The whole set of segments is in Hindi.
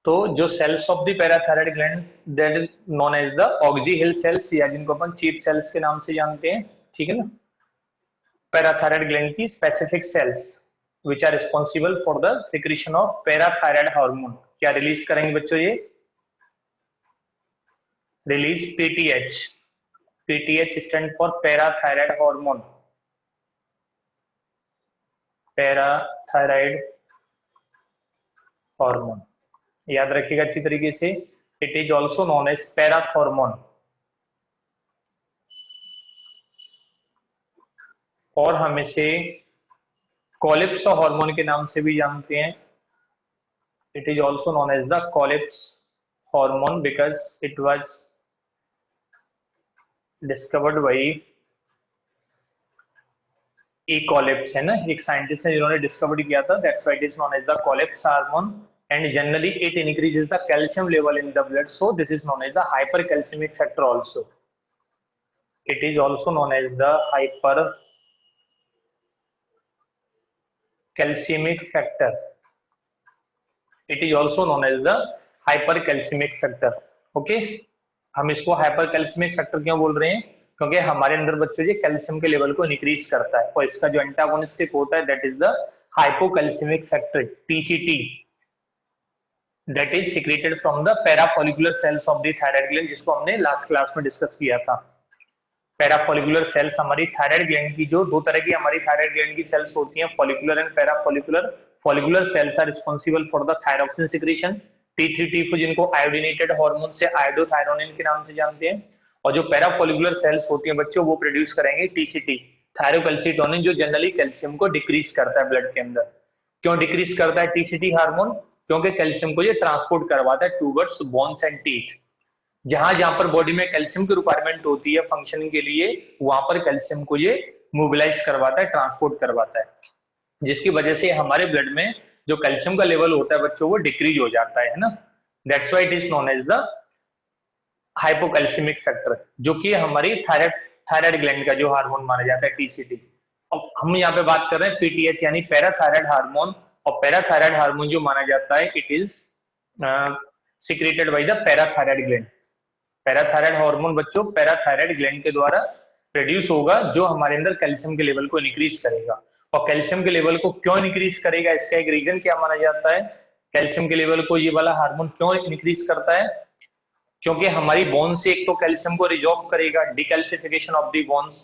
तो जो cells of the parathyroid gland that is known as the oxyphil cells, या जिनको अपन चीफ सेल्स के नाम से जानते हैं, ठीक है ना। पैराथायराइड ग्लैंड की specific cells which are responsible for the secretion of parathyroid hormone, क्या रिलीज करेंगे बच्चों? ये release PTH. PTH stand for parathyroid hormone, parathyroid hormone, याद रखिएगा अच्छी तरीके से। It is also known as parathormone, और हम इसे कॉलिप्स हार्मोन के नाम से भी जानते हैं। It is also known as the Collip's hormone because it was discovered by E Collip's, है ना, एक साइंटिस्ट है जिन्होंने डिस्कवर किया था। That's why it is known as the Collip's hormone, and generally it increases the calcium level in the blood, so this is known as the hypercalcaemic factor also. It is also known as the hyper calcaemic factor. It is also known as the hyper calcaemic factor. Okay, हम इसको हाइपर कैल्सिमिक फैक्टर क्यों बोल रहे हैं? क्योंकि हमारे अंदर बच्चों ये कैल्शियम के लेवल को इंक्रीज करता है, और इसका जो एंटागोनिस्टिक होता है that is the hypocalcaemic factor, TCT, that is secreted from the parafollicular cells of the thyroid gland, जिसको हमने लास्ट क्लास में डिस्कस किया था। पैराफॉलिकुलर सेल्स हमारी थायराइड ग्लैंड की, जो दो तरह की हमारी थायराइड ग्लैंड की सेल्स होती हैं, follicular and parafollicular. Follicular cells are responsible for the thyroxine secretion, T3 T4 जिनको आयोडीनेटेड हार्मोन से आयोडोथायरोनिन के नाम से जानते हैं, और जो पैराफॉलिकुलर सेल्स होती हैं बच्चों वो प्रोड्यूस करेंगे टीसीटी, थायरोकैल्सिटोनिन, जो जनरली कैल्शियम को डिक्रीज करता है ब्लड के अंदर। क्यों डिक्रीज करता है टीसीटी हार्मोन? क्योंकि कैल्शियम को ये ट्रांसपोर्ट करवाता है टूवर्ड्स बोन्स एंड टीथ। जहां जहां पर बॉडी में कैल्शियम की रिक्वायरमेंट होती है फंक्शनिंग के लिए, वहां पर कैल्शियम को ये मोबिलाइज करवाता है, ट्रांसपोर्ट करवाता है, जिसकी वजह से हमारे ब्लड में जो कैल्शियम का लेवल होता है बच्चों वो डिक्रीज हो जाता है ना। That's why it is known as the hypocalcaemic factor, जो कि हमारी थायराइड ग्लैंड का जो हार्मोन माना जाता है टीसीटी। अब हम यहाँ पे बात कर रहे हैं पीटीएच यानी पैराथायराइड हार्मोन, और पैराथायराइड हार्मोन जो माना जाता है it is secreted by the parathyroid gland. Parathyroid hormone बच्चों पैराथायराइड ग्लैंड के द्वारा प्रोड्यूस होगा, जो हमारे अंदर कैल्शियम के लेवल को इंक्रीज करेगा। और कैल्शियम के लेवल को क्यों इंक्रीज करेगा, इसका एक रीजन क्या माना जाता है? कैल्शियम के लेवल को ये वाला हार्मोन क्यों इंक्रीज करता है? क्योंकि हमारी बोन से एक तो कैल्शियम को रिजॉर्ब करेगा, डिकैल्सिफिकेशन ऑफ दी बोन्स,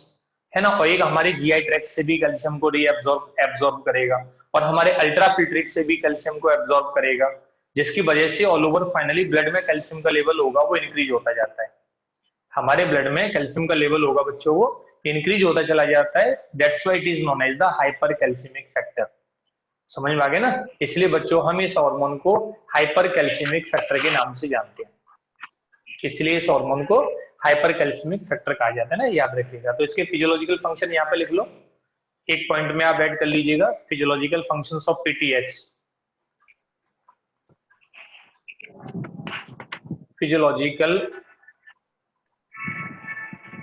है ना, और एक हमारे जीआई ट्रैक्ट से भी कैल्शियम को एब्जॉर्ब करेगा, और हमारे अल्ट्राफिल्ट्रेट से भी कैल्शियम को एब्जॉर्ब करेगा, जिसकी वजह से ऑल ओवर फाइनली ब्लड में कैल्शियम का लेवल होगा वो इंक्रीज होता जाता है। हमारे ब्लड में कैल्शियम का लेवल होगा बच्चों वो इंक्रीज होता चला जाता है। That's why it is known as the hyper calcaemic factor. समझ में आ गया ना? इसलिए बच्चों हम इस हार्मोन को हाइपर कैल्सिमिक फैक्टर के नाम से जानते हैं, इसलिए इस हार्मोन को हाइपर कैल्सिमिक फैक्टर कहा जाता है ना, याद रखिएगा। तो इसके फिजियोलॉजिकल फंक्शन यहाँ पे लिख लो, एक पॉइंट में आप ऐड कर लीजिएगा, physiological functions of PTH. Physiological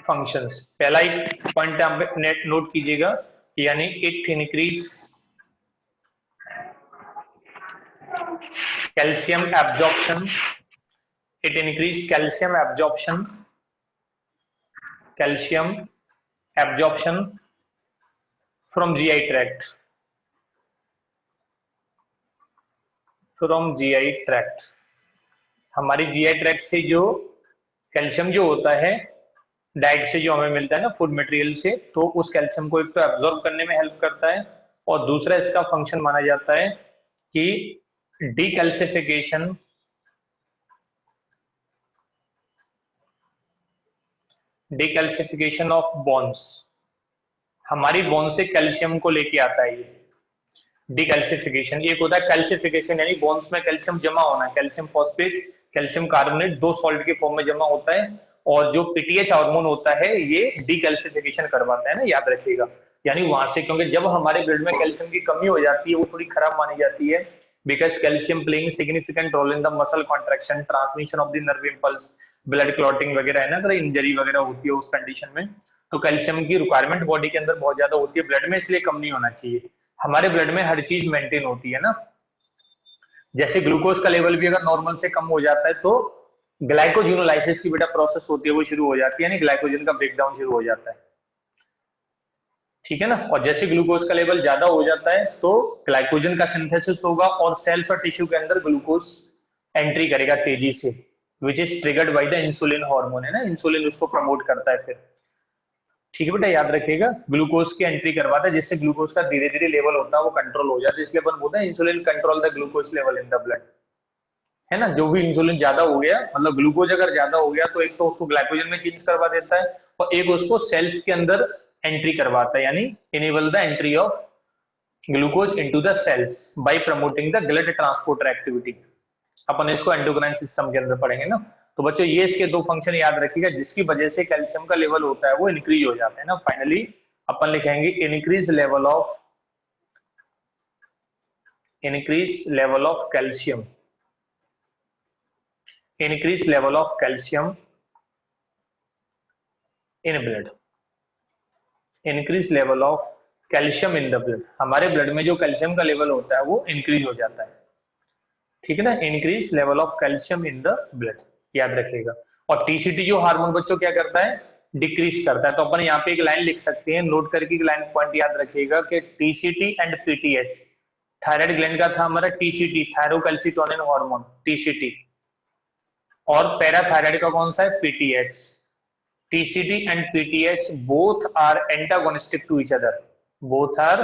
functions, पहला एक पॉइंट आप नेट नोट कीजिएगा, यानी it increase calcium absorption, it increase calcium absorption, calcium absorption from GI tract, from GI tract. हमारी जीआई ट्रैक्ट से जो कैल्शियम जो होता है डाइट से जो हमें मिलता है ना, फूड मटेरियल से, तो उस कैल्शियम को एक तो एब्जॉर्ब करने में हेल्प करता है, और दूसरा इसका फंक्शन माना जाता है कि डीकैल्सिफिकेशन, डीकैल्सिफिकेशन ऑफ बोन्स। हमारी बोन से कैल्शियम को लेके आता है ये डीकैल्सिफिकेशन। एक होता है कैल्सिफिकेशन यानी बोन्स में कैल्शियम जमा होना, कैल्शियम फॉस्फेट, कैल्शियम कार्बोनेट दो सॉल्ट के फॉर्म में जमा होता है, और जो पीटीएच हार्मोन होता है ये डीकैल्सिफिकेशन करवाता है ना, याद रखिएगा। यानी वहां से, क्योंकि जब हमारे ब्लड में कैल्शियम की कमी हो जाती है वो थोड़ी खराब मानी जाती है, because calcium playing significant role in the muscle contraction, transmission of the nerve impulse, blood clotting वगैरह, है ना, अगर इंजरी वगैरह होती है उस कंडीशन में, तो कैल्शियम की रिक्वायरमेंट बॉडी के अंदर बहुत ज्यादा होती है ब्लड में, इसलिए कम नहीं होना चाहिए। हमारे ब्लड में हर चीज मेंटेन होती है ना, जैसे ग्लूकोज का लेवल भी अगर नॉर्मल से कम हो जाता है तो ग्लाइकोजिनोलाइसिस की बेटा प्रोसेस होती है वो शुरू हो जाती है, यानी ग्लाइकोजन का ब्रेकडाउन शुरू हो जाता है, ठीक है ना। और जैसे ग्लूकोज का लेवल ज्यादा हो जाता है तो ग्लाइकोजन का सिंथेसिस होगा और सेल्स और टिश्यू के अंदर ग्लूकोज एंट्री करेगा तेजी से, which is triggered by the insulin hormone, है ना, इंसुलिन उसको प्रमोट करता है फिर, ठीक है बेटा, याद रखिएगा ग्लूकोज की एंट्री करवाता है जिससे ग्लूकोज का धीरे धीरे लेवल होता है वो कंट्रोल हो जाता है, इसलिए अपन बोलते हैं insulin control the glucose level in the blood, है ना। जो भी इंसुलिन ज्यादा हो गया, मतलब ग्लूकोज अगर ज्यादा हो गया तो एक तो उसको ग्लाइकोजन में चेंज करवा देता है और एक उसको सेल्स के अंदर एंट्री करवाता है, यानी enable the entry of glucose into the cells by promoting the blood transporter activity. अपन इसको एंडोक्राइन सिस्टम के अंदर पढ़ेंगे ना। तो बच्चों ये इसके दो फंक्शन याद रखिएगा जिसकी वजह से कैल्शियम का लेवल होता है वो इंक्रीज हो जाता है ना। फाइनली अपन लिखेंगे increase level of calcium, increase level of calcium in blood, increase level of calcium in the blood, हमारे ब्लड में जो कैल्शियम का लेवल होता है वो इंक्रीज हो जाता है, ठीक है ना। Increase level of calcium in the blood, याद रखिएगा। और टीसीटी जो हार्मोन बच्चों क्या करता है, डिक्रीज करता है। तो अपन यहाँ पे एक लाइन लिख सकते हैं, नोट करके एक लाइन पॉइंट याद रखिएगा कि TCT and PTH, thyroid gland का था हमारा टीसीटी, थायरोकैल्सिटोनिन हार्मोन टीसीटी, और पैराथायराइड का कौन सा है, PTH. TCT and PTH both are antagonistic to each other, both are,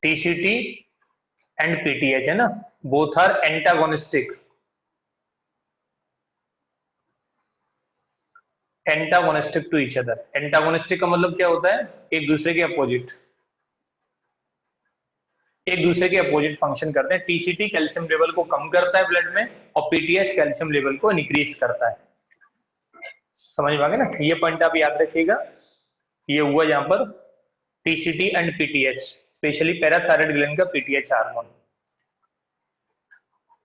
TCT and PTH है ना, both are antagonistic, antagonistic to each other. Antagonistic का मतलब क्या होता है, एक दूसरे के अपोजिट, एक दूसरे के अपोजिट फंक्शन करते हैं। टीसीटी कैल्शियम लेवल को कम करता है ब्लड में और पीटीएच कैल्शियम लेवल को इंक्रीज करता है, समझ में आ गया ना। ये पॉइंट आप याद रखिएगा, ये हुआ यहाँ पर TCT and PTH, specially parathyroid gland का पीटीएच हार्मोन।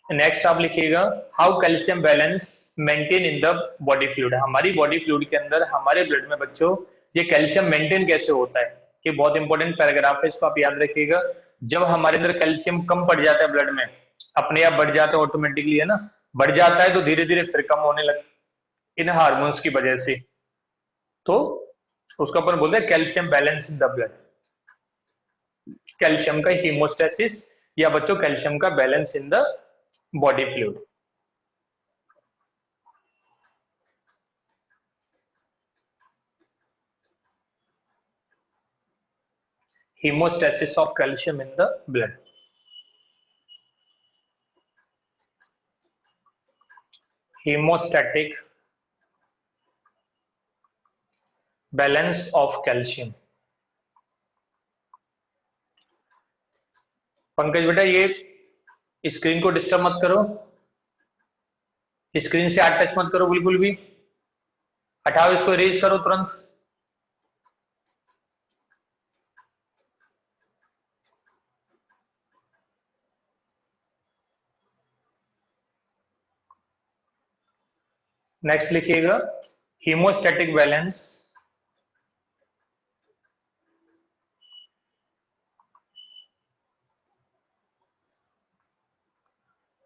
नेक्स्ट आप लिखिएगा how calcium balance maintain in the body fluid, हमारी बॉडी फ्लूइड के अंदर हमारे ब्लड में बच्चों ये कैल्शियम मेंटेन कैसे होता है, ये बहुत इंपॉर्टेंट पैराग्राफ है, इसको आप याद रखिएगा। जब हमारे अंदर कैल्शियम कम पड़ जाता है ब्लड में, अपने आप बढ़ जाता है ऑटोमेटिकली, है ना, बढ़ जाता है तो धीरे धीरे फिर कम होने लग इन हार्मोन्स की वजह से, तो उसको अपन बोलते हैं calcium balance in the blood, calcium का हीमोस्टेसिस या बच्चों कैल्शियम का balance in the body fluid. Hemostasis of calcium in the blood. Hemostatic balance of calcium. Pankaj बेटा ये स्क्रीन को डिस्टर्ब मत करो, स्क्रीन से हाथ टच मत करो बिल्कुल भी, हटाओ इसको, इरेज करो तुरंत। नेक्स्ट लिखिएगा हीमोस्टैटिक बैलेंस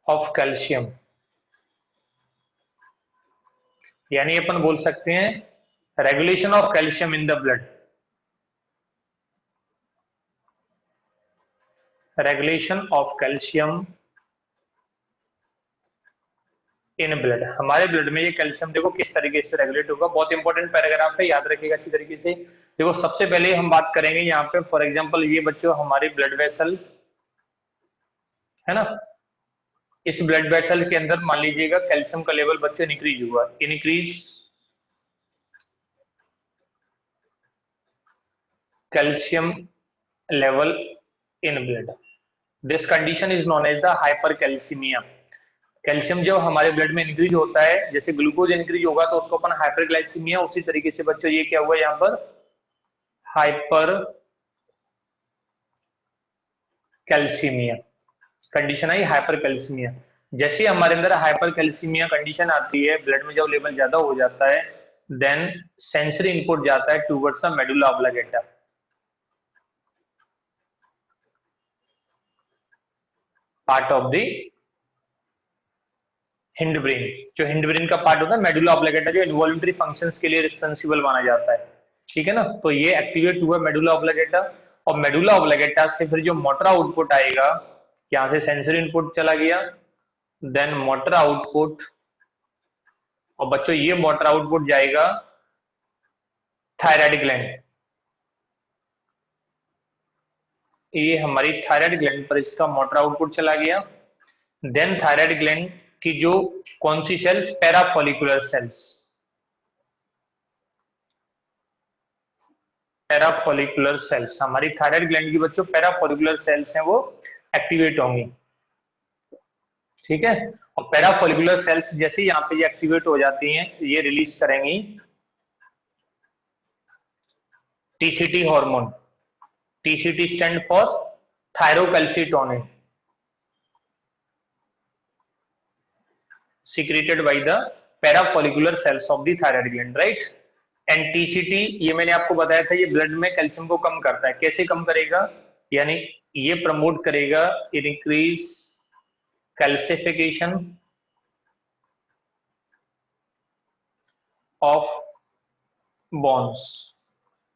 ऑफ कैल्शियम, यानी अपन बोल सकते हैं regulation of calcium in the blood, regulation of calcium in blood, हमारे ब्लड में ये कैल्शियम देखो किस तरीके से रेगुलेट होगा, बहुत इंपॉर्टेंट पैराग्राफ है, याद रखिएगा अच्छी तरीके से। देखो सबसे पहले हम बात करेंगे यहाँ पे, फॉर एग्जांपल ये बच्चों हमारे ब्लड वेसल है ना, इस ब्लड वेसल के अंदर मान लीजिएगा कैल्शियम का लेवल बच्चे इंक्रीज हुआ, increase calcium level in blood, this condition is known as the hypercalcemia. Calcium जब हमारे ब्लड में इंक्रीज होता है, जैसे ग्लूकोज इंक्रीज होगा तो उसको अपन हाइपरग्लाइसीमिया, उसी तरीके से बच्चों ये क्या हुआ यहाँ पर हाइपर कैल्सीमिया कंडीशन आई, हाइपर कैल्सीमिया। जैसे हमारे अंदर हाइपर कैल्सीमिया कंडीशन आती है, ब्लड में जब लेवल ज्यादा हो जाता है, देन सेंसरी इनपुट जाता है towards the medulla oblongata, part of the hind brain. जो हिंड ब्रेन का पार्ट होता है मेडुला ऑब्लिगेटा, जो इन्वॉल्यूंटरी फंक्शंस के लिए रिस्पॉन्सिबल माना जाता है, ठीक है ना। तो ये एक्टिवेट हुआ मेडुला ऑब्लिगेटा, और मेडुला ऑब्लिगेटा से फिर जो मोटर आउटपुट आएगा, यहां से सेंसरी इनपुट चला गया, देन मोटर आउटपुट, और बच्चों ये मोटर आउटपुट जाएगा थायराइड ग्लैंड। ये हमारी थायराइड ग्लैंड पर इसका मोटर आउटपुट चला गया। देन थायराइड ग्लैंड की जो कौन सी cells, parafollicular cells, parafollicular cells, हमारी थायराइड ग्लैंड की बच्चों पैराफोलिकुलर सेल्स हैं वो एक्टिवेट होंगी, ठीक है। और पैराफोलिकुलर सेल्स जैसे यहाँ पे ये एक्टिवेट हो जाती हैं, ये रिलीज करेंगी TCT hormone. TCT stand for thyrocalcitonin, secreted by the parafollicular cells of the thyroid gland, right? And TCT, ये मैंने आपको बताया था, ये ब्लड में कैल्शियम को कम करता है। कैसे कम करेगा, यानी ये प्रमोट करेगा increase calcification of bones.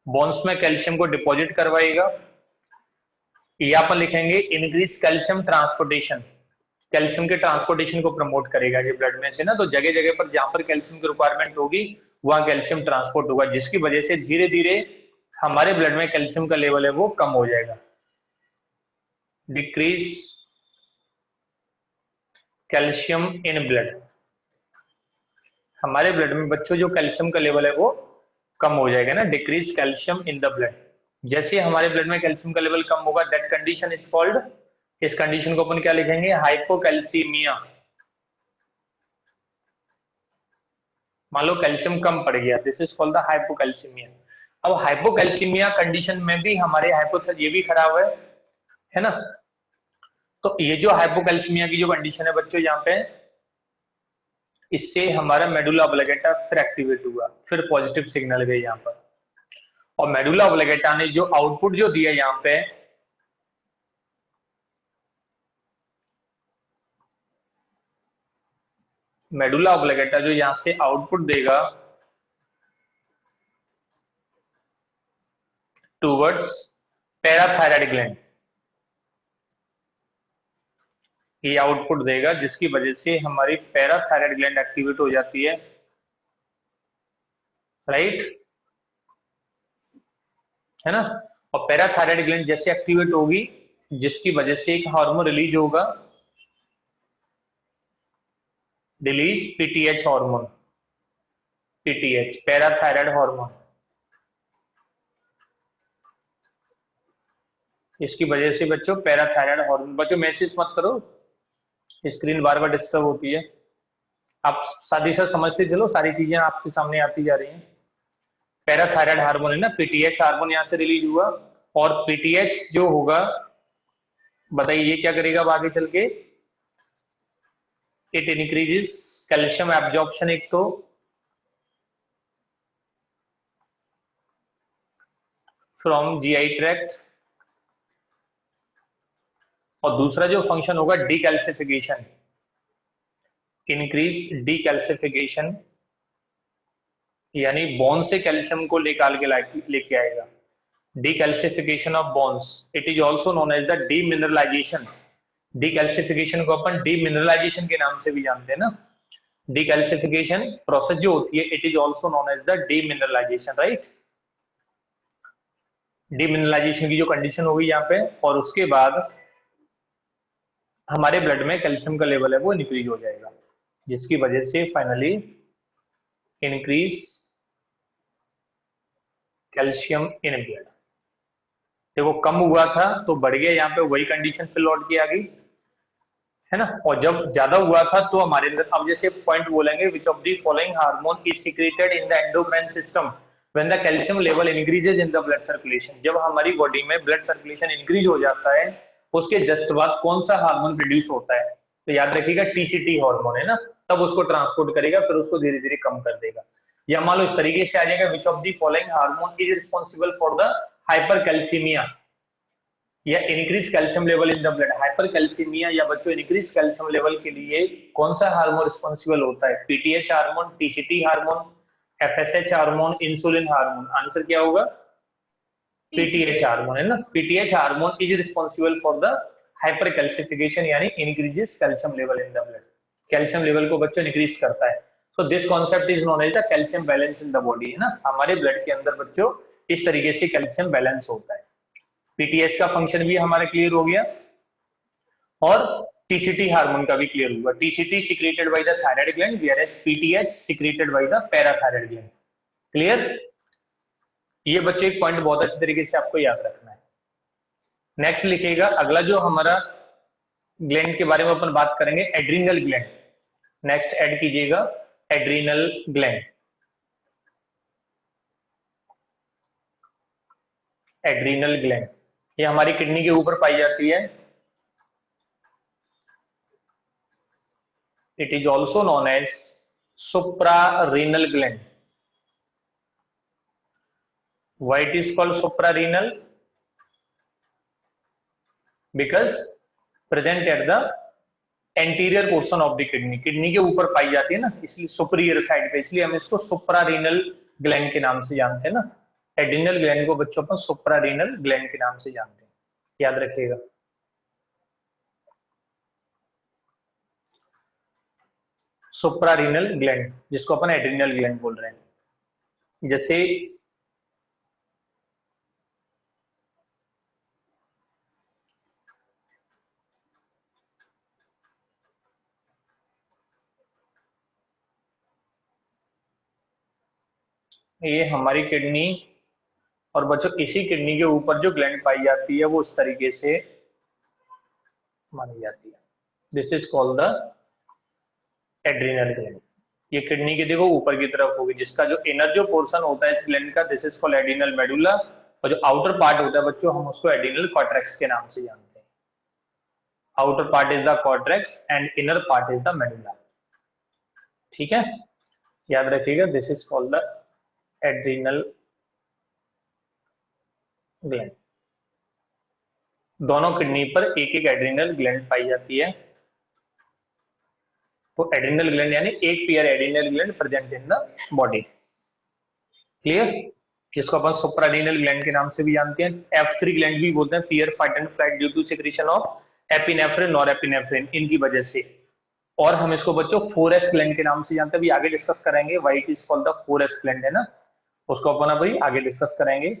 Bones में कैल्शियम को डिपॉजिट करवाएगा। यहाँ पर लिखेंगे इंक्रीज कैल्शियम ट्रांसपोर्टेशन, कैल्शियम के ट्रांसपोर्टेशन को प्रमोट करेगा ये ब्लड में से ना। तो जगह जगह पर जहां पर कैल्शियम की रिक्वायरमेंट होगी वहां कैल्शियम ट्रांसपोर्ट होगा, जिसकी वजह से धीरे धीरे हमारे ब्लड में कैल्शियम का लेवल है वो कम हो जाएगा। डिक्रीज कैल्शियम इन ब्लड, हमारे ब्लड में बच्चों जो कैल्शियम का लेवल है वो कम हो जाएगा ना, decrease calcium in the blood. जैसे हमारे ब्लड में कैल्शियम का लेवल कम होगा, दैट कंडीशन इज कॉल्ड, इस कंडीशन को अपन क्या लिखेंगे, हाइपोकैल्सीमिया। मान लो कैल्शियम कम पड़ गया, this is called the hypocalcaemia. अब हाइपोकैल्सीमिया कंडीशन में भी हमारे हाइपोथैल ये भी खराब है ना। तो ये जो हाइपोकैल्सीमिया की जो कंडीशन है बच्चों यहाँ पे, इससे हमारा मेडुला ऑब्लिगेटा फिर एक्टिवेट हुआ, फिर पॉजिटिव सिग्नल गए यहाँ पर। और मेडुला ऑब्लिगेटा ने जो आउटपुट जो दिया यहाँ पे, मेडुला ऑब्लिगेटा जो यहां से आउटपुट देगा टूवर्ड्स पैराथायराइड ग्लैंड, ये आउटपुट देगा जिसकी वजह से हमारी पैराथायराइड ग्लैंड एक्टिवेट हो जाती है, राइट, है ना। और पैराथायराइड ग्लैंड जैसे एक्टिवेट होगी, जिसकी वजह से एक हार्मोन रिलीज होगा, release PTH hormone, PTH parathyroid hormone. इसकी वजह से बच्चों पैराथायराइड हार्मोन, बच्चों मैसेज मत करो, स्क्रीन बार बार डिस्टर्ब होती है। आप साथ समझते चलो, सारी चीजें आपके सामने आती जा रही हैं। पैराथायराइड हार्मोन है ना, पीटीएच हार्मोन यहां से रिलीज हुआ, और पीटीएच जो होगा, बताइए ये क्या करेगा अब आगे चल के, इट इंक्रीजेस कैल्शियम एब्जॉर्प्शन, एक तो फ्रॉम जीआई ट्रैक्ट, और दूसरा जो फंक्शन होगा डीकैल्सिफिकेशन, इंक्रीज डीकैल्सिफिकेशन, यानी बोन से कैल्शियम को निकाल के लेके आएगा। Decalcification of bones, it is also known as the demineralisation. Decalcification को अपन डीमिनरलाइजेशन के नाम से भी जानते हैं ना। डीकैल्सिफिकेशन प्रोसेस जो होती है, it is also known as the demineralization, right. Demineralization की जो कंडीशन होगी यहाँ पे, और उसके बाद हमारे ब्लड में कैल्शियम का लेवल है वो इंक्रीज हो जाएगा, जिसकी वजह से finally increase calcium in blood. देखो कम हुआ था तो बढ़ गया, यहाँ पे वही कंडीशन फिर लौट के आ गई, है ना। और जब ज्यादा हुआ था तो हमारे अंदर, अब जैसे पॉइंट बोलेंगे, विच of the following hormone is secreted in the endocrine system when the calcium level increases in the blood circulation. जब हमारी बॉडी में ब्लड सर्कुलेशन इंक्रीज हो जाता है, उसके जस्ट बाद कौन सा हार्मोन प्रोड्यूस होता है, तो याद रखिएगा टीसीटी हार्मोन है ना, तब उसको ट्रांसपोर्ट करेगा, फिर उसको धीरे धीरे कम कर देगा। या मान लो इस तरीके से आ जाएगा, which of the following hormone is responsible for the hypercalcaemia, या increase calcium level in the blood, hyper calcaemia या बच्चों इंक्रीज कैल्शियम लेवल के लिए कौन सा हार्मोन रिस्पॉन्सिबल होता है? PTH hormone, TCT hormone, FSH hormone, insulin hormone. Answer क्या होगा? पीटीएच हार्मोन है ना। PTH hormone is responsible for the hyper calcification यानी increases calcium level in the blood, calcium level को बच्चों इंक्रीज करता है। So this concept is known as the calcium balance in the body, है ना। हमारे ब्लड के अंदर बच्चों इस तरीके से कैल्शियम बैलेंस होता है। पीटीएच का फंक्शन भी हमारा क्लियर हो गया और टीसीटी हार्मोन का भी क्लियर हुआ। TCT secreted by the thyroid gland whereas PTH secreted by the parathyroid gland. Clear? ये बच्चे एक पॉइंट बहुत अच्छी तरीके से आपको याद रखना है। नेक्स्ट लिखिएगा, अगला जो हमारा ग्लैंड के बारे में अपन बात करेंगे, एड्रीनल ग्लैंड। नेक्स्ट ऐड कीजिएगा एड्रीनल ग्लैंड। एड्रीनल ग्लैंड ये हमारी किडनी के ऊपर पाई जाती है। It is also known as suprarenal gland. Why it is called suprarenal? Because present at the anterior portion of the kidney, kidney के ऊपर पाई जाती है ना, इसलिए सुपीरियर साइड पे, इसलिए हम इसको सुप्रारीनल ग्लैंड के नाम से जानते हैं ना। एड्रीनल ग्लैंड को बच्चों अपन सुप्रारीनल ग्लैंड के नाम से जानते हैं, याद रखिएगा। सुप्रारीनल ग्लैंड जिसको अपन एड्रीनल ग्लैंड बोल रहे हैं। जैसे ये हमारी किडनी और बच्चों इसी किडनी के ऊपर जो ग्लैंड पाई जाती है वो इस तरीके से मानी जाती है। This is called the adrenal gland. ये किडनी के देखो ऊपर की तरफ होगी, जिसका जो इनर जो पोर्शन होता है इस ग्लैंड का, this is called adrenal medulla, और जो आउटर पार्ट होता है बच्चों हम उसको एड्रीनल कॉर्टेक्स के नाम से जानते हैं। Outer part is the cortex and inner part is the medulla. ठीक है, याद रखिएगा, this is called the adrenal gland. दोनों किडनी पर एक एक एड्रीनल ग्लैंड पाई जाती है। तो एड्रीनल ग्लैंड यानी एक pair adrenal gland present in the body. Clear? जिसको अपन सुप्रारीनल ग्लैंड के नाम से भी जानते हैं। F3 ग्लैंड भी बोलते हैं, fear fight and flight due to secretion of epinephrine और एपिनेफ्रिन, इनकी वजह से। और हम इसको बच्चों 4S ग्लैंड के नाम से जानते हैं, अभी आगे डिस्कस करेंगे। Why it is called the 4S gland, है ना, उसको अपन अभी आगे डिस्कस करेंगे।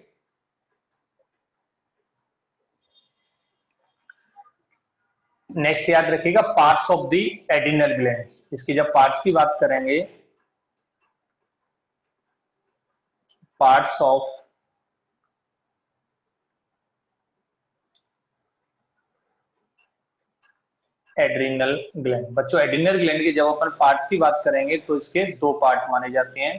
नेक्स्ट याद रखिएगा parts of the adrenal glands. इसकी जब पार्ट्स की बात करेंगे, पार्ट्स ऑफ एड्रीनल ग्लैंड। बच्चों एड्रीनल ग्लैंड के जब अपन पार्ट्स की बात करेंगे तो इसके दो पार्ट माने जाते हैं।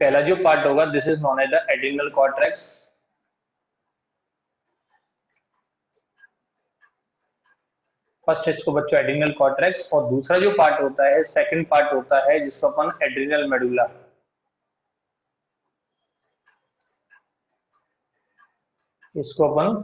पहला जो पार्ट होगा this is known as the adrenal cortex. First इसको बच्चों एड्रीनल कॉर्टेक्स, और दूसरा जो पार्ट होता है, सेकंड पार्ट होता है जिसको अपन एड्रीनल मेडुला। इसको अपन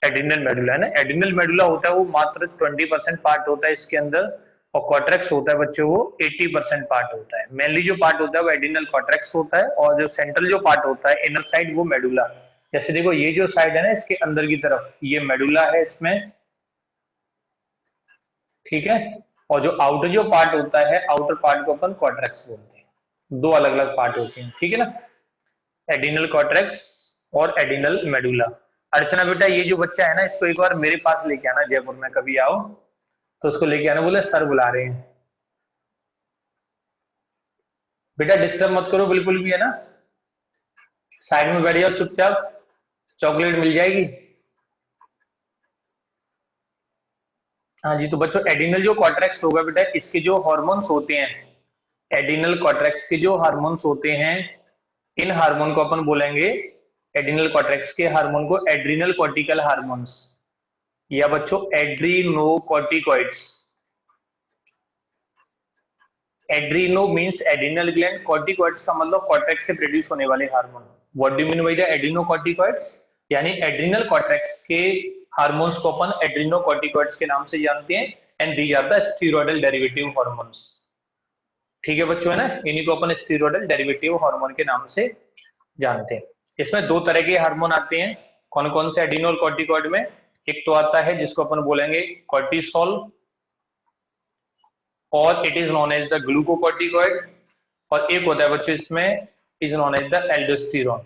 एड्रीनल मेडुला, है ना। एड्रीनल मेडुला होता है वो मात्र 20% पार्ट होता है इसके अंदर, और कॉर्टेक्स होता है बच्चों वो 80% पार्ट होता है। मेनली जो पार्ट होता है वो एड्रीनल कॉर्टेक्स होता है, और जो सेंट्रल जो पार्ट होता है इनर साइड वो मेडुला। जैसे देखो ये जो साइड है ना इसके अंदर की तरफ ये मेडुला है इसमें, ठीक है। और जो आउटर जो पार्ट होता है, आउटर पार्ट को अपन कॉर्टेक्स बोलते हैं। दो अलग अलग पार्ट होते हैं, ठीक है ना, एड्रीनल कॉर्टेक्स और एड्रीनल मेडुला। अर्चना बेटा ये जो बच्चा है ना इसको एक बार मेरे पास लेके आना, जयपुर में कभी आओ तो उसको लेके आना, बोले सर बुला रहे हैं। बेटा डिस्टर्ब मत करो बिल्कुल भी, है ना, साइड में बैठ जाओ चुपचाप, चॉकलेट मिल जाएगी। हाँ जी, तो बच्चों एड्रीनल जो कॉर्टेक्स होगा बेटा, इसके जो हार्मोन्स होते हैं, एड्रीनल कॉर्टेक्स के जो हार्मोन्स होते हैं, इन हार्मोन को अपन बोलेंगे, एड्रीनल कॉर्टेक्स के हार्मोन को एड्रीनल कॉर्टिकल हार्मोन्स, या बच्चों adrenocorticoids. Adreno means adrenal gland, corticoids का मतलब कॉर्टेक्स से प्रोड्यूस होने वाले hormone. What do you mean by the adrenocorticoids? यानी एड्रिनल कॉर्टेक्स के हार्मोन्स को अपन एड्रिनोकॉर्टिकॉइड्स के नाम से जानते हैं, and these are the steroidal derivative hormones. ठीक है बच्चों, है ना, इन्हीं को अपन स्टेरॉयडल डेरिवेटिव हार्मोन के नाम से जानते हैं। इसमें दो तरह के हार्मोन आते हैं, कौन कौन से एड्रिनल कॉर्टिकॉइड में? एक तो आता है जिसको अपन बोलेंगे कॉर्टिसोल, और it is known as the glucocorticoid, और एक होता है बच्चों इसमें is known as the aldosterone.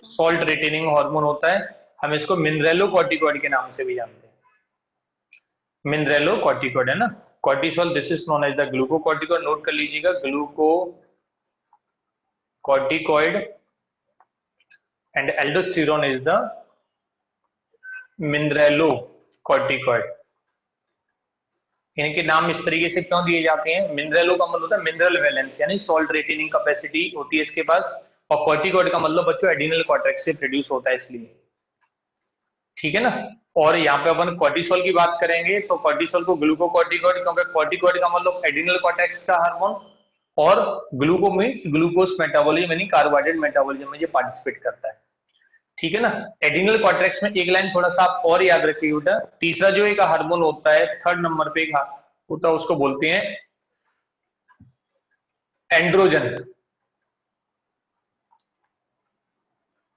Salt retaining hormone होता है, हम इसको मिनरेलोकॉर्टिकॉइड के नाम से भी जानते हैं। मिनरेलोकॉर्टिकॉइड, है ना। Cortisol this is known as the glucocorticoid, note कर लीजिएगा, glucocorticoid, and aldosterone is the mineralocorticoid. इनके नाम इस तरीके से क्यों दिए जाते हैं? मिनरेलो का मतलब होता है मिनरल वैलेंस, यानी सॉल्ट रिटेनिंग कैपेसिटी होती है इसके पास, और कॉर्टिकॉइड का मतलब बच्चों एड्रिनल कॉर्टेक्स से प्रोड्यूस होता है इसलिए। ठीक है ना। और यहाँ पे अपन कॉर्टिसोल की बात करेंगे तो कॉर्टिसोल को ग्लूकोकॉर्टिकॉइड, क्योंकि कॉर्टिकॉइड का मतलब एड्रिनल कॉर्टेक्स का हार्मोन, और ग्लूको मीन्स ग्लूकोज मेटाबॉलिज्म यानी कार्बोहाइड्रेट मेटाबॉलिज्म में ये पार्टिसिपेट करता है। ठीक है ना। एड्रिनल कॉर्टेक्स में एक लाइन थोड़ा सा आप और याद रखिए बेटा, तीसरा जो एक हार्मोन होता है, थर्ड नंबर पे एक होता है, उसको बोलते हैं एंड्रोजन।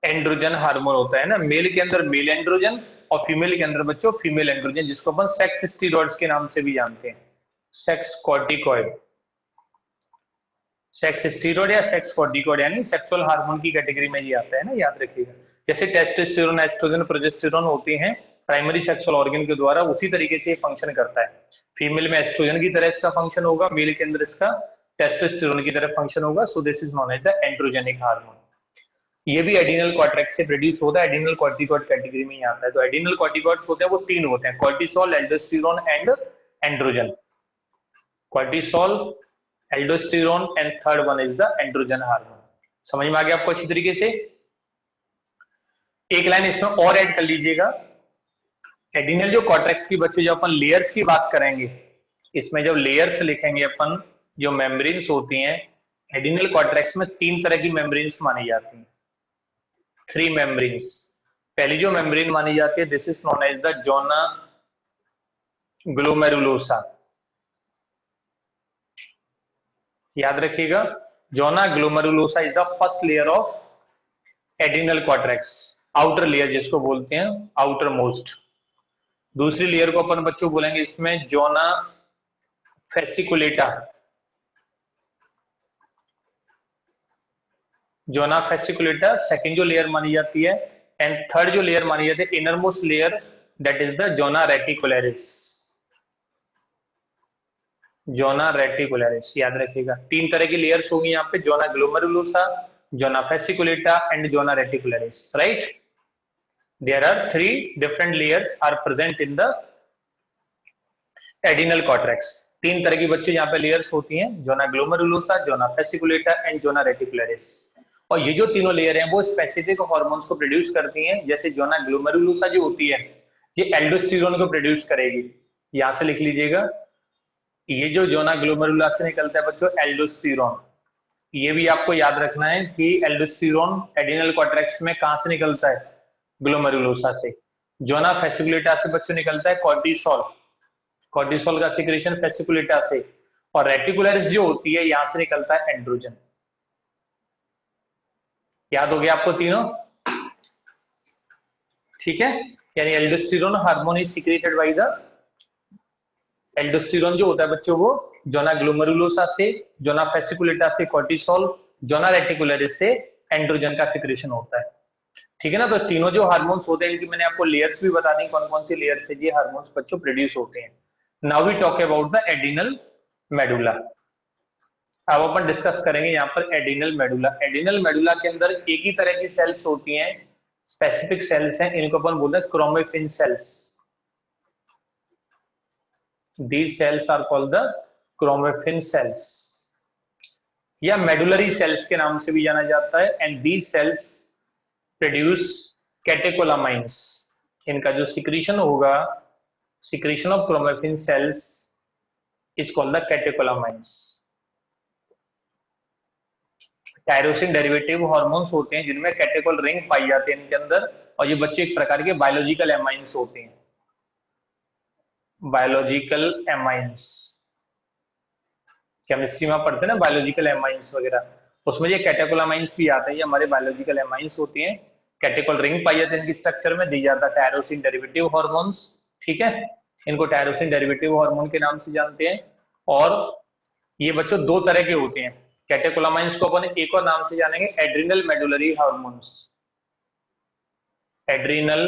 एंड्रोजन हार्मोन होता है ना, मेल के अंदर मेल एंड्रोजन और फीमेल के अंदर बच्चों फीमेल एंड्रोजन, जिसको अपन सेक्स स्टीरॉइड्स के नाम से भी जानते हैं, सेक्स कॉर्टिकॉइड। सेक्स स्टीरॉइड या सेक्स कॉर्टिकॉइड यानी सेक्सुअल हार्मोन की कैटेगरी में ये आता है ना, याद रखिएगा। जैसे टेस्टोस्टेरोन, एस्ट्रोजन, प्रोजेस्टेरोन होते हैं प्राइमरी सेक्सुअल ऑर्गन के द्वारा, उसी तरीके से फंक्शन करता है। फीमेल में एस्ट्रोजन की तरह इसका फंक्शन होगा, मेल के अंदर इसका टेस्टोस्टेरोन की तरह फंक्शन होगा। So this is known as the androgenic hormone. ये भी एड्रिनल कॉर्टेक्स से प्रोड्यूस होता है, एड्रिनल कॉर्टिकॉइड कैटेगरी में ही आता है। तो एड्रिनल कॉर्टिकॉइड्स होते हैं वो तीन होते हैं, cortisol, aldosterone and androgen. Cortisol, aldosterone and third one is the androgen hormone. समझ में आ गया आपको अच्छी तरीके से? एक लाइन इसमें और ऐड कर लीजिएगा, एड्रिनल जो कॉर्टेक्स की बच्चे जब अपन लेयर्स की बात करेंगे, इसमें जब लेयर्स लिखेंगे अपन, जो मेम्ब्रेन्स होती हैं एड्रिनल कॉर्टेक्स में, तीन तरह की मेम्ब्रेन्स मानी जाती हैं, थ्री मेम्ब्रेन्स। पहली जो मेम्ब्रेन मानी जाती है this is known as the zona glomerulosa. याद रखिएगा, zona glomerulosa is the first layer of adrenal cortex, outer layer जिसको बोलते हैं, आउटर मोस्ट। दूसरी लेयर को अपन बच्चों बोलेंगे इसमें zona fasciculata, zona fasciculata second जो लेयर मानी जाती है, एंड थर्ड जो लेयर मानी जाती है innermost layer, that is the zona reticularis. Zona reticularis, याद रखिएगा, तीन तरह की लेयर्स होंगी यहाँ पे, zona glomerulosa, zona fasciculata and zona reticularis, right. There are three different layers are present in the adrenal cortex. तीन तरह की बच्चे यहाँ पे लेयर्स होती हैं, zona glomerulosa, zona fasciculata and zona reticularis. और ये जो तीनों लेयर हैं वो स्पेसिफिक हार्मोन्स को प्रोड्यूस करती हैं। जैसे जोना ग्लोमेरुलोसा जो होती है ये एल्डोस्टेरोन को प्रोड्यूस करेगी, यहां से लिख लीजिएगा, ये जो जोना ग्लोमेरुला से निकलता है बच्चों एल्डोस्टेरोन, ये भी आपको याद रखना है कि एल्डोस्टेरोन एड्रिनल कॉर्टेक्स में कहां से निकलता है? ग्लोमेरुलोसा से। जोना फेसिकुलेटा से बच्चों निकलता है कॉर्टिसोल, कॉर्टिसोल का सिक्रेशन फेसिकुलेटा से, और रेटिकुलरिस जो होती है यहां से निकलता है एंड्रोजन। याद हो गया आपको तीनों? ठीक है, यानी aldosterone hormone is secreted by the, aldosterone जो होता है बच्चों वो जोना ग्लोमेरुलोसा से, जोना फेसिकुलेटा से कॉर्टिसोल, जोना रेटिकुलरिस से एंड्रोजन का सिक्रेशन होता है। ठीक है ना। तो तीनों जो हार्मोन्स होते हैं इनकी मैंने आपको लेयर्स भी बता दी, कौन कौन सी लेयर से ये हार्मोन्स बच्चों प्रोड्यूस होते हैं। Now we talk about the adrenal medulla. अब अपन डिस्कस करेंगे यहाँ पर एड्रिनल मेडुला। एड्रिनल मेडुला के अंदर एक ही तरह की सेल्स होती हैं, स्पेसिफिक सेल्स हैं, इनको अपन बोलते हैं chromaffin cells. These cells are called the chromaffin cells या मेडुलरी सेल्स के नाम से भी जाना जाता है। And these cells produce catecholamines. इनका जो सिक्रीशन होगा, secretion of chromaffin cells is called the catecholamines. Tyrosine derivative hormones होते हैं जिनमें कैटेकोल रिंग पाई जाती है इनके अंदर, और ये बच्चे एक प्रकार के बायोलॉजिकल एमाइंस होते हैं, बायोलॉजिकल एमाइंस। केमिस्ट्री में पढ़ते हैं ना बायोलॉजिकल एमाइंस वगैरह, उसमें ये कैटेकोलामाइंस भी आते हैं, ये हमारे बायोलॉजिकल एमाइंस होती हैं। कैटेकोल रिंग पाई जाती है इनकी स्ट्रक्चर में, दी जाता है टायरोसिन डेरिवेटिव हॉर्मोन्स, ठीक है। इनको टायरोसिन डेरिवेटिव हार्मोन के नाम से जानते हैं। और ये बच्चों दो तरह के होते हैं। कैटेकोलामाइंस को अपन एक और नाम से जानेंगे, adrenal medullary hormones, adrenal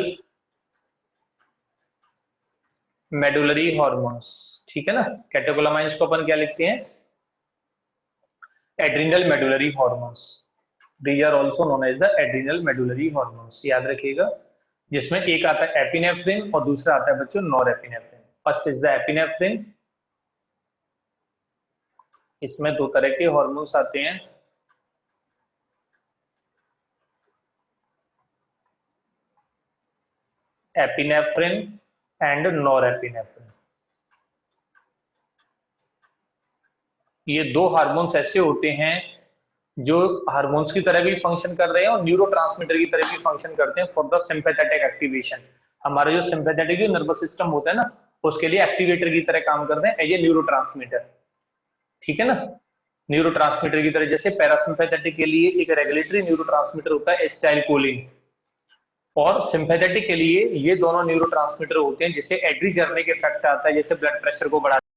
medullary hormones, ठीक है ना। कैटेकोलामाइंस को अपन क्या लिखते हैं, adrenal medullary hormones, these are also known as the adrenal medullary hormones, याद रखिएगा। जिसमें एक आता है एपिनेफ्रिन और दूसरा आता है बच्चों norepinephrine. First is the epinephrine, इसमें दो तरह के हार्मोन्स आते हैं, एपिनेफ्रिन एंड नॉरएपिनेफ्रिन। ये दो हार्मोन्स ऐसे होते हैं जो हार्मोन्स की तरह भी फंक्शन कर रहे हैं और न्यूरोट्रांसमीटर की तरह भी फंक्शन करते हैं फॉर द सिंपैथेटिक एक्टिवेशन। हमारा जो सिंपैथेटिक जो नर्वस सिस्टम होता है ना, उसके लिए एक्टिवेटर की तरह काम करते हैं एज ए न्यूरोट्रांसमीटर, ठीक है ना। न्यूरोट्रांसमीटर की तरह, जैसे पैरासिम्पैथेटिक के लिए एक रेगुलेटरी न्यूरोट्रांसमीटर होता है एसिटाइलकोलिन, और सिंपैथेटिक के लिए ये दोनों न्यूरोट्रांसमीटर होते हैं जिससे एड्रीजर्निक इफेक्ट आता है, जैसे ब्लड प्रेशर को बढ़ा